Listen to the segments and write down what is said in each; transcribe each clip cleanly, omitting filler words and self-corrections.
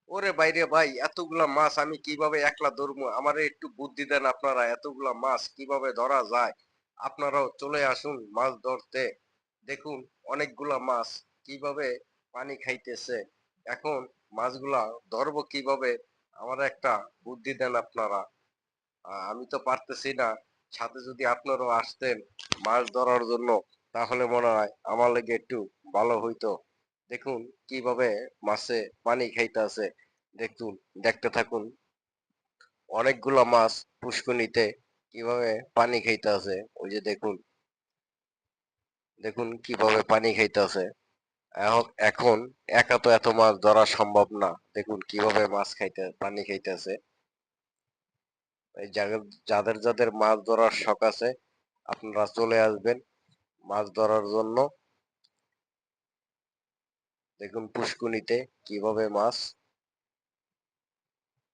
ওরে বাইরে ভাই, এতগুলা মাছ আমি কিভাবে একলা ধরবো? আমারে একটু বুদ্ধি দেন আপনারা, এতগুলা মাছ কিভাবে ধরা যায়? আপনারাও চলে আসুন মাছ ধরতে। দেখুন অনেকগুলা মাছ কিভাবে পানি খাইতেছে। এখন মাছগুলা ধরবো কিভাবে? আমার একটা বুদ্ধি দেন আপনারা। আমি তো পারতেছি না। সাথে যদি আপনারাও আসতেন মাছ ধরার জন্য, তাহলে মনে হয় আমার লেগে একটু ভালো হইতো। দেখুন কিভাবে মাছে পানি খাইতেছে। দেখুন, দেখতে থাকুন। অনেকগুলা মাছ পুষ্কুনিতে কিভাবে পানি খাইতেছে। ওই যে দেখুন, দেখুন কিভাবে পানি খাইতেছে। এখন একা তো এত মাছ ধরা সম্ভব না। দেখুন কিভাবে মাছ খাইতে পানি খাইতেছে। এই যাদের যাদের মাছ ধরার শখ আছে, আপনারা চলে আসবেন মাছ ধরার জন্য। দেখুন পুষ্কুনিতে কিভাবে মাছ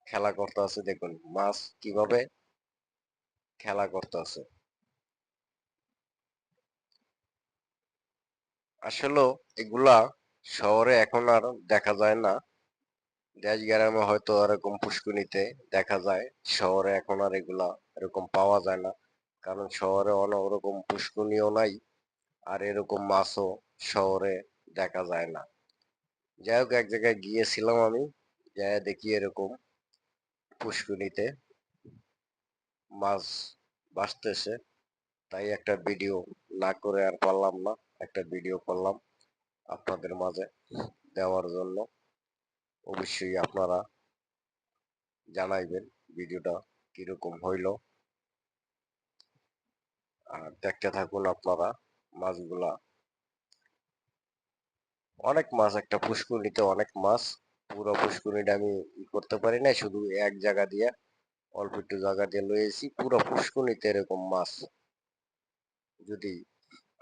খেলা করতে আছে। দেখুন মাছ কিভাবে খেলা করতে আছে। আসলে এগুলা শহরে এখন আর দেখা যায় না। দেশ গ্রামে হয়তো এরকম পুষ্কুনিতে দেখা যায়। শহরে এখন আর এগুলা এরকম পাওয়া যায় না, কারণ শহরে অনেক ওরকম পুষ্কুনিও নাই, আর এরকম মাছও শহরে দেখা যায় না। যাই হোক, এক জায়গায় গিয়েছিলাম আমি, যাই দেখি এরকম পুষ্কুনিতে মাছ ভাসতেছে। তাই একটা ভিডিও না করে আর পারলাম না, একটা ভিডিও করলাম আপনাদের মাঝে দেওয়ার জন্য। অবশ্যই আপনারা জানাইবেন ভিডিওটা কিরকম হইলো, আর দেখতে থাকুন আপনারা মাছগুলা। অনেক মাছ, একটা পুষ্কুনিতে অনেক মাছ। পুরো পুষ্কুনিটা আমি করতে পারি না, শুধু এক জায়গা দিয়ে অল্প একটু জায়গা দিয়ে লয়েছি। পুরো পুষ্কুনিতে এরকম মাছ যদি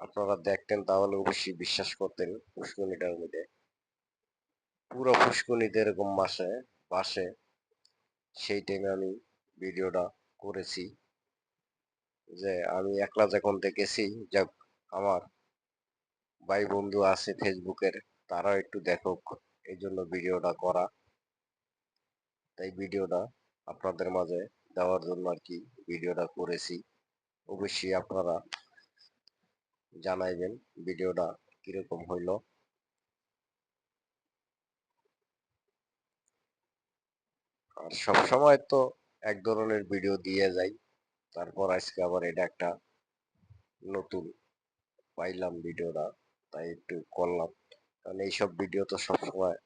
আপনারা দেখতেন তাহলে অবশ্যই বিশ্বাস করতেন। পুষ্কুনিটার মধ্যে পুরো পুষ্কুনিতে এরকম মাসে বাসে। সেই টাইমে আমি ভিডিওটা করেছি, যে আমি একলা যখন দেখেছি, যাক আমার ভাই বন্ধু আছে ফেসবুকের, তারাও একটু দেখুক, এই জন্য ভিডিওটা করা। তাই ভিডিওটা আপনাদের মাঝে দেওয়ার জন্য আর কি ভিডিওটা করেছি। অবশ্যই আপনারা জানাইবেন ভিডিওটা কিরকম হইলো। আর সব সময় তো এক ধরনের ভিডিও দিয়ে যাই, তারপর আজকে আবার এটা একটা নতুন পাইলাম ভিডিওটা, তাই একটু করলাম। কারণ এইসব ভিডিও তো সবসময়